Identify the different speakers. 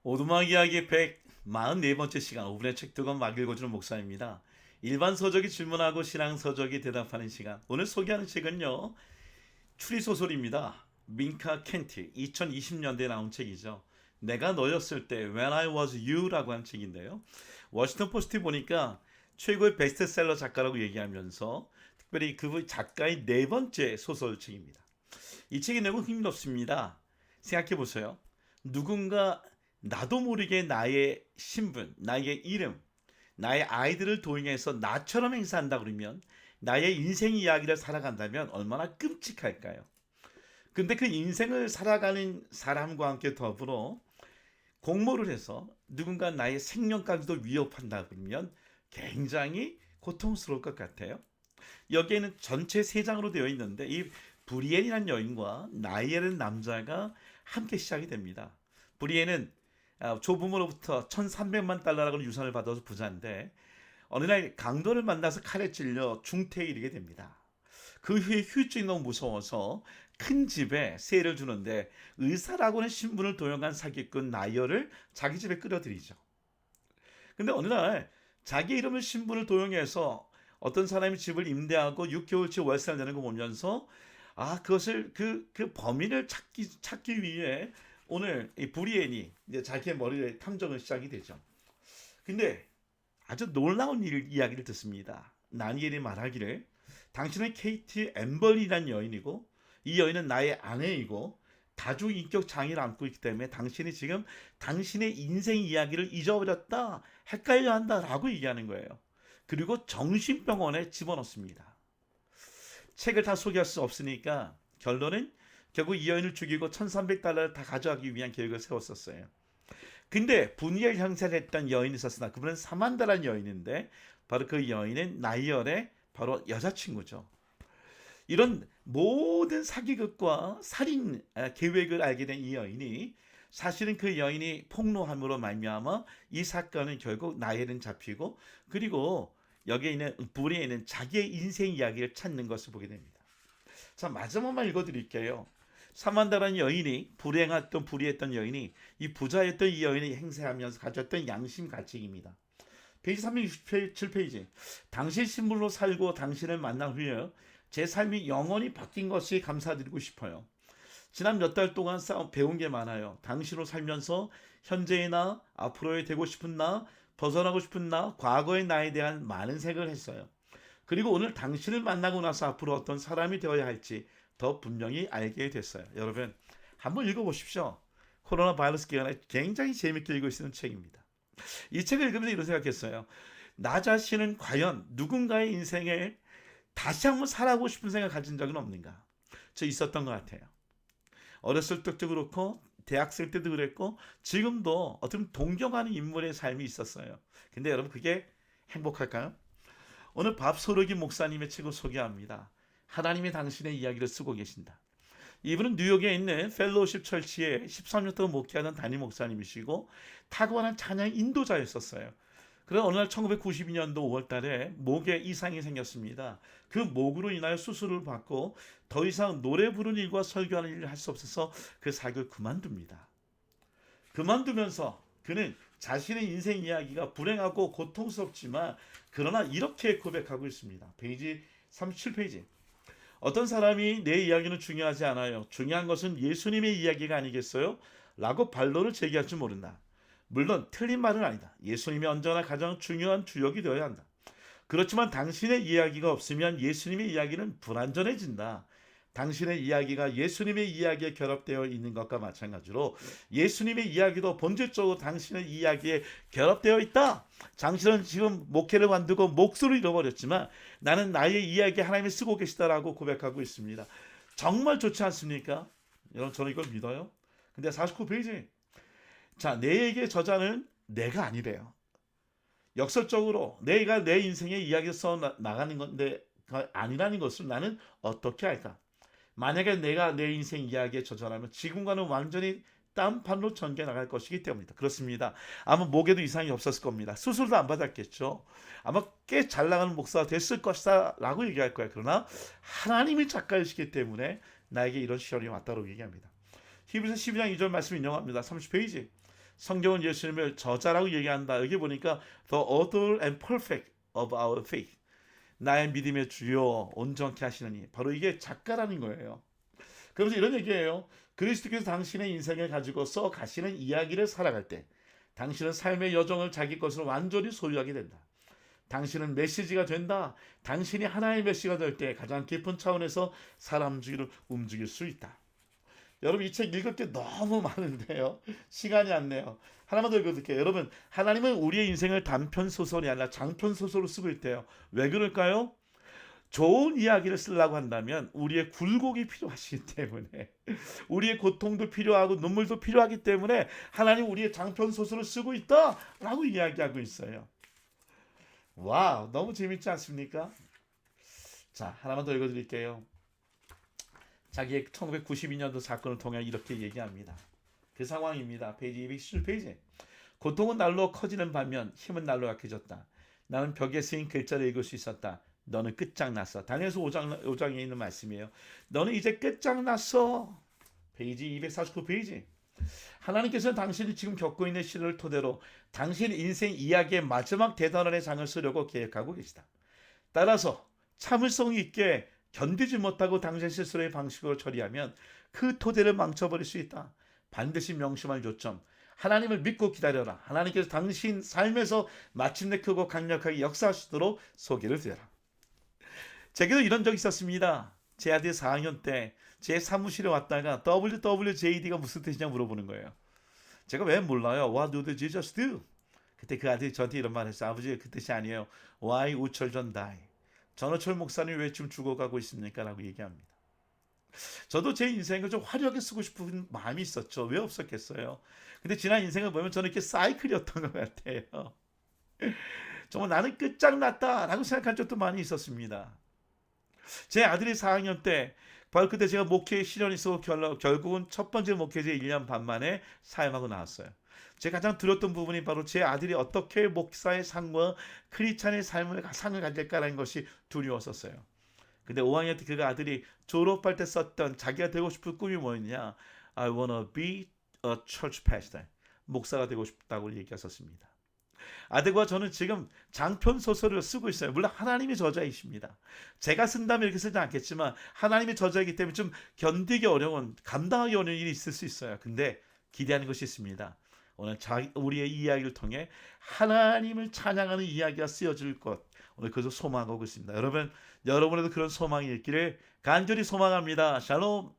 Speaker 1: 오두막 이야기 144번째 시간 5분의 책 두 권 막 읽어주는 목사입니다. 일반 서적이 질문하고 신앙 서적이 대답하는 시간. 오늘 소개하는 책은요. 추리소설입니다. 민카 켄티 2020년대에 나온 책이죠. 내가 너였을 때 When I Was You라고 한 책인데요. 워싱턴 포스트 보니까 최고의 베스트셀러 작가라고 얘기하면서 특별히 그 작가의 네 번째 소설책입니다. 이 책의 내용은 흥미롭습니다. 생각해 보세요. 누군가 나도 모르게 나의 신분, 나의 이름, 나의 아이들을 도용해서 나처럼 행사한다 그러면 나의 인생 이야기를 살아간다면 얼마나 끔찍할까요? 근데 그 인생을 살아가는 사람과 함께 더불어 공모를 해서 누군가 나의 생명까지도 위협한다 그러면 굉장히 고통스러울 것 같아요. 여기에는 전체 세 장으로 되어 있는데 이 브리엔이라는 여인과 나이엘은 남자가 함께 시작이 됩니다. 브리엔은 조부모로부터 1,300만 달러라고 유산을 받아서 부자인데 어느 날 강도를 만나서 칼에 찔려 중태에 이르게 됩니다. 그 후에 후유증이 너무 무서워서 큰 집에 세를 주는데 의사라고는 신분을 도용한 사기꾼 나이어를 자기 집에 끌어들이죠. 근데 어느 날 자기 이름을 신분을 도용해서 어떤 사람이 집을 임대하고 6개월치 월세를 내는 거 보면서 그것을 그 범인을 찾기 위해 오늘 이 브리엔이 이제 자기의 머리에 탐정을 시작이 되죠. 근데 아주 놀라운 이야기를 듣습니다. 나니엘이 말하기를 당신은 케이티 엠벌이라는 여인이고 이 여인은 나의 아내이고 다중인격 장애를 안고 있기 때문에 당신이 지금 당신의 인생 이야기를 잊어버렸다, 헷갈려 한다라고 얘기하는 거예요. 그리고 정신병원에 집어넣습니다. 책을 다 소개할 수 없으니까 결론은 결국 이 여인을 죽이고 1,300달러를 다 가져가기 위한 계획을 세웠었어요. 근데 분이엘 형사를 했던 여인이 있었으나 그분은 사만다라는 여인인데 바로 그 여인은 나이얼의 바로 여자친구죠. 이런 모든 사기극과 살인 계획을 알게 된 이 여인이 사실은 그 여인이 폭로함으로 말미암아 이 사건은 결국 나이엘은 잡히고 그리고 여기에 있는 불에 있는 자기의 인생 이야기를 찾는 것을 보게 됩니다. 자, 마지막만 읽어드릴게요. 사만다라는 여인이 불의했던 여인이 이 부자였던 이 여인이 행세하면서 가졌던 양심 가책입니다. 페이지 367페이지. 당신 신분으로 살고 당신을 만난 후에 제 삶이 영원히 바뀐 것이 감사드리고 싶어요. 지난 몇 달 동안 배운 게 많아요. 당신으로 살면서 현재의 나, 앞으로의 되고 싶은 나, 벗어나고 싶은 나, 과거의 나에 대한 많은 생각을 했어요. 그리고 오늘 당신을 만나고 나서 앞으로 어떤 사람이 되어야 할지 더 분명히 알게 됐어요. 여러분 한번 읽어보십시오. 코로나 바이러스 기간에 굉장히 재밌게 읽을 수 있는 책입니다. 이 책을 읽으면서 이런 생각했어요. 나 자신은 과연 누군가의 인생에 다시 한번 살아보고 싶은 생각 가진 적은 없는가? 저 있었던 것 같아요. 어렸을 때도 그렇고 대학생 때도 그랬고 지금도 어떤 동경하는 인물의 삶이 있었어요. 근데 여러분 그게 행복할까요? 오늘 밥소르기 목사님의 책을 소개합니다. 하나님이 당신의 이야기를 쓰고 계신다. 이분은 뉴욕에 있는 펠로우십 철치에 13년 동안 목회하던 담임 목사님이시고 탁월한 찬양 인도자였었어요. 그러나 어느 날 1992년도 5월 달에 목에 이상이 생겼습니다. 그 목으로 인하여 수술을 받고 더 이상 노래 부르는 일과 설교하는 일을 할 수 없어서 그 사역을 그만둡니다. 그만두면서 그는 자신의 인생 이야기가 불행하고 고통스럽지만 그러나 이렇게 고백하고 있습니다. 페이지 37페이지. 어떤 사람이 내 이야기는 중요하지 않아요. 중요한 것은 예수님의 이야기가 아니겠어요? 라고 반론을 제기할 줄 모른다. 물론 틀린 말은 아니다. 예수님이 언제나 가장 중요한 주역이 되어야 한다. 그렇지만 당신의 이야기가 없으면 예수님의 이야기는 불완전해진다. 당신의 이야기가 예수님의 이야기에 결합되어 있는 것과 마찬가지로 예수님의 이야기도 본질적으로 당신의 이야기에 결합되어 있다. 당신은 지금 목회를 관두고 목소리를 잃어버렸지만 나는 나의 이야기 하나님이 쓰고 계시다라고 고백하고 있습니다. 정말 좋지 않습니까? 여러분 저는 이걸 믿어요. 근데 49페이지. 자, 내게 저자는 내가 아니래요. 역설적으로 내가 내 인생의 이야기를 써 나가는 건데 아니라는 것을 나는 어떻게 할까? 만약에 내가 내 인생 이야기에 저자라면 지금과는 완전히 딴판으로 전개 나갈 것이기 때문이다. 그렇습니다. 아마 목에도 이상이 없었을 겁니다. 수술도 안 받았겠죠. 아마 꽤 잘 나가는 목사가 됐을 것이다 라고 얘기할 거야. 그러나 하나님이 작가이시기 때문에 나에게 이런 시련이 왔다고 얘기합니다. 히브리서 12장 2절 말씀 인용합니다. 30페이지. 성경은 예수님을 저자라고 얘기한다. 여기 보니까 the author and perfect of our faith. 나의 믿음의 주요 온전케 하시느니. 바로 이게 작가라는 거예요. 그러면서 이런 얘기예요. 그리스도께서 당신의 인생을 가지고 써 가시는 이야기를 살아갈 때 당신은 삶의 여정을 자기 것으로 완전히 소유하게 된다. 당신은 메시지가 된다. 당신이 하나의 메시지가 될 때 가장 깊은 차원에서 사람들을 움직일 수 있다. 여러분 이 책 읽을 게 너무 많은데요. 시간이 안 나요. 하나만 더 읽어드릴게요. 여러분 하나님은 우리의 인생을 단편 소설이 아니라 장편 소설로 쓰고 있대요. 왜 그럴까요? 좋은 이야기를 쓰려고 한다면 우리의 굴곡이 필요하시기 때문에 우리의 고통도 필요하고 눈물도 필요하기 때문에 하나님 우리의 장편 소설을 쓰고 있다라고 이야기하고 있어요. 와 너무 재밌지 않습니까? 자 하나만 더 읽어드릴게요. 자기의 1992년도 사건을 통해 이렇게 얘기합니다. 그 상황입니다. 페이지 217페이지. 고통은 날로 커지는 반면 힘은 날로 약해졌다. 나는 벽에 쓰인 글자를 읽을 수 있었다. 너는 끝장났어. 다니엘서 5장에 있는 말씀이에요. 너는 이제 끝장났어. 페이지 249페이지. 하나님께서는 당신이 지금 겪고 있는 시련을 토대로 당신 인생 이야기의 마지막 대단원의 장을 쓰려고 계획하고 계시다. 따라서 참을성 있게 견디지 못하고 당신 스스로의 방식으로 처리하면 그 토대를 망쳐버릴 수 있다. 반드시 명심할 요점. 하나님을 믿고 기다려라. 하나님께서 당신 삶에서 마침내 크고 강력하게 역사하시도록 소개를 드려라. 제게도 이런 적이 있었습니다. 제 아들 4학년 때 제 사무실에 왔다가 WWJD가 무슨 뜻이냐 물어보는 거예요. 제가 왜 몰라요? What do the Jesus do? 그때 그 아들이 저한테 이런 말을 했어요. 아버지 그 뜻이 아니에요. Why 우철전 die? 전호철 목사님 왜 지금 죽어가고 있습니까? 라고 얘기합니다. 저도 제 인생을 좀 화려하게 쓰고 싶은 마음이 있었죠. 왜 없었겠어요? 근데 지난 인생을 보면 저는 이렇게 사이클이었던 것 같아요. 정말 나는 끝장났다라고 생각한 적도 많이 있었습니다. 제 아들이 4학년 때 바로 그때 제가 목회에 시련이 있어 결국은 첫 번째 목회제 1년 반 만에 사임하고 나왔어요. 제가 가장 두려웠던 부분이 바로 제 아들이 어떻게 목사의 상과 크리스찬의 상을 가질까라는 것이 두려웠었어요. 근데 5학년 때 그 아들이 졸업할 때 썼던 자기가 되고 싶은 꿈이 뭐였냐? I wanna be a church pastor. 목사가 되고 싶다고 얘기했었습니다. 아들과 저는 지금 장편 소설을 쓰고 있어요. 물론 하나님이 저자이십니다. 제가 쓴다면 이렇게 쓰지 않겠지만 하나님이 저자이기 때문에 좀 견디기 어려운, 감당하기 어려운 일이 있을 수 있어요. 근데 기대하는 것이 있습니다. 오늘 우리의 이야기를 통해 하나님을 찬양하는 이야기가 쓰여질 것, 오늘 그것을 소망하고 있습니다. 여러분에도 그런 소망이 있기를 간절히 소망합니다. 샬롬.